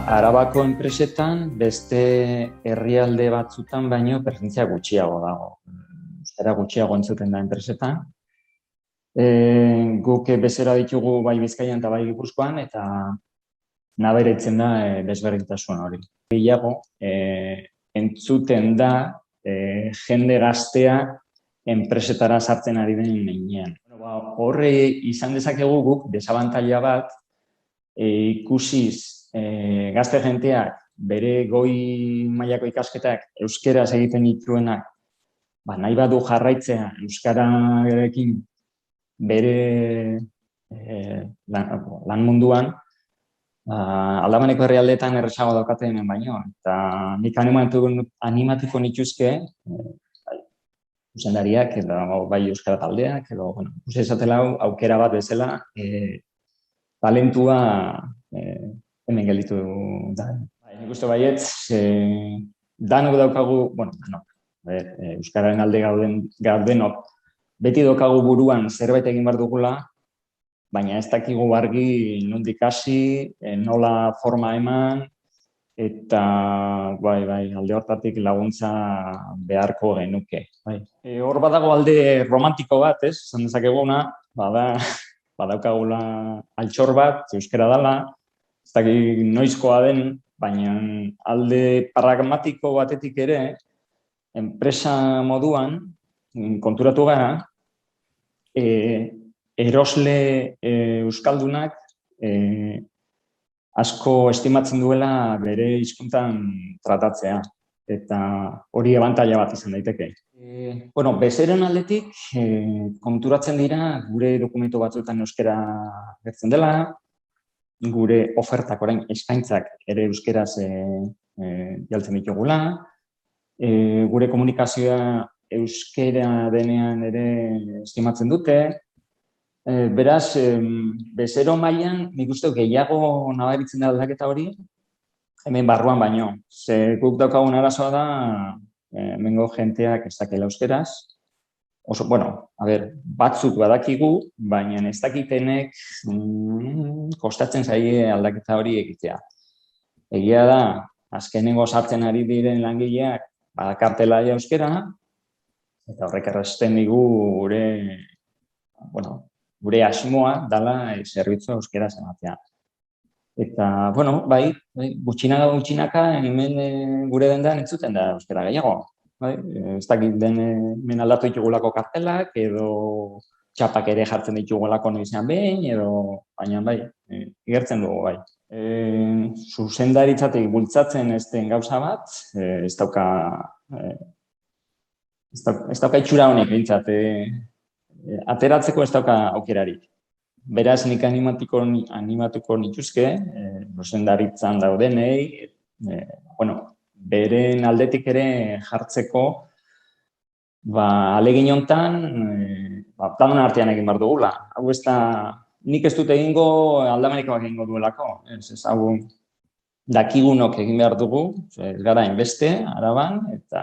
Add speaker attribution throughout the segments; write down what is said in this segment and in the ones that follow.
Speaker 1: Arabako enpresetan beste herrialde batzutan baino presentzia gutxiago dago. Euskara gutxiago entzuten da enpresetan. Guk bezera ditugu bai Bizkaian eta bai Gipuzkoan eta nabaritzen da desberdintasun hori. Gehiago entzuten da jende gaztea enpresetara sartzen ari den heinean. Horre izan dezakegu guk desabantaila bat ikusiz gazte jenteak bere goi mailako ikasketak euskeraz egiten dituenak nahi badu jarraitzea euskararekin bere lan munduan, Aldabaneko herrialdeetan errezago daukaten hemen baino. Eta nik animatuko nituzke zuzendariak edo bai euskara taldeak edo, uste esatela aukera bat bezala talentua hemen gelditu da. Nik uste baietz, danok daukagu, euskararen alde gaudenok, beti daukagu buruan zerbait egin behar dugula, baina ez dakigu argi nondik hasi, nola forma eman, eta alde hortatik laguntza beharko genuke. Hor badago alde romantiko bat, esan dezakeguna, badaukagula altxor bat, euskara dela, ez dakik noizkoa den, baina alde pragmatiko batetik ere, enpresa moduan, konturatu gara, erosle euskaldunak asko estimatzen duela bere hizkuntzan tratatzea, eta hori abantaila bat izan daiteke. Bezeren aldetik konturatzen dira gure dokumentu batzuetan euskara gertzen dela, gure ofertak orain eskaintzak ere euskeraz jaltzen ditugula, gure komunikazioa euskera denean ere estimatzen dute. Beraz, bezero mailan nik uste gehiago nabaritzen da aldaketa hori, hemen barruan baino. Ze guk daukagun arazoa da, hemengo jenteak ez dakela euskeraz. Batzuk badakigu, baina ez dakitenek kostatzen zaie aldaketa hori egitea. Egia da, azkenengo sartzen ari diren langileak badakartela euskera, eta horrek errazten digu gure asmoa dela zerbitzu euskera ematea. Eta, gutxinaka hemen gure dendan entzuten da euskera gehiago. Ez dakit hemen aldatu ditugulako kartelak, edo txapak ere jartzen ditugulako noizean behin, baina igertzen dugu. Zuzendaritzatik bultzatzen ez den gauza bat, ez dauka itxura honek bintzat, ateratzeko ez dauka aukerarik. Beraz, nik animatuko nituzke, zuzendaritzan daudenei, beren aldetik ere jartzeko, ahalegin hontan, danon artean egin behar dugula. Hau ez da, nik ez dut egingo Aldabanikoak egingo duelako. Ez hau dakigunok egin behar dugu, ez gara inbeste, Araban, eta,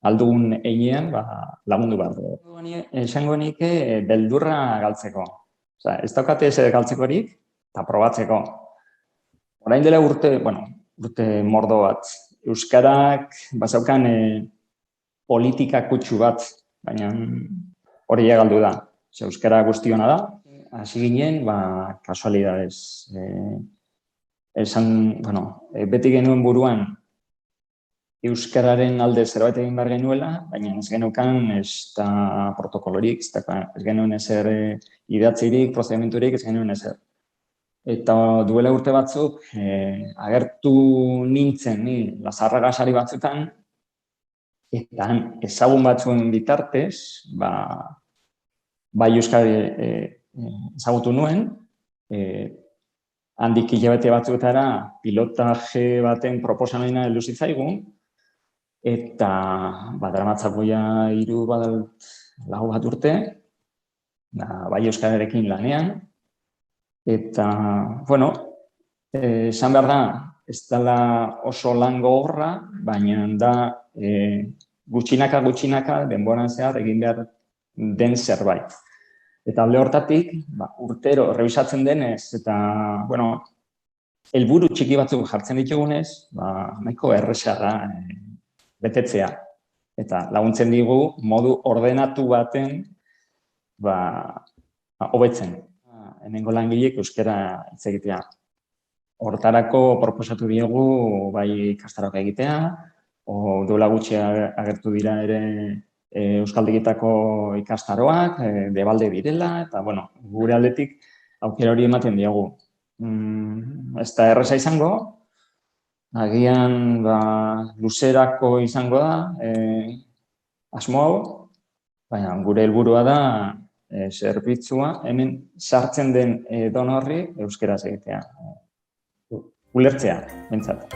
Speaker 1: aldugun einean lagundu behar dugu. Esango nik beldurra galtzeko. Ez daukate ez galtzekorik, eta probatzeko. Orain dela urte mordo bat. Euskarak bazaukan politika kutsu bat, baina hori galdu da. Euskara guztiona da, hasi ginen, kasualidadez. Beti genuen buruan euskararen alde zerbait egin behar genuela, baina ez genukan ez da protokolorik, ez genuen ezer idatzirik, prozedimenturik, ez genuen ezer. Eta duela urte batzuk, agertu nintzen ni Lazarragasari batzutan, eta ezagun batzuen bitartez, bai euskari ezagutu nuen, handik hilabete batzuetara pilotaje baten proposamena heldu zitzaigun, eta daramatzakoia 3-4 bat urte, bai euskararekin lanean, eta, esan behar da, ez dela oso lan gogorra, baina da gutxinaka denboran zehar egin behar den zerbait. Eta alde hortatik, urtero rebisatzen denez, eta, helburu txiki batzuk jartzen ditugunez, nahiko erresa da betetzea. Eta laguntzen digu modu ordenatu baten hobetzen. Hemengo langileek euskara hitz egitea. Hortarako proposatu diegu bai ikastaroak egitea, duela gutxi agertu dira ere euskaltegietako ikastaroak, debalde direla, eta gure aldetik aukera hori ematen diegu. Ez da erresa izango, agian luzerako izango da, asmo hau, baina gure helburua da zerbitzua hemen sartzen den edonorri euskaraz egitea. Ulertzea, bentsat.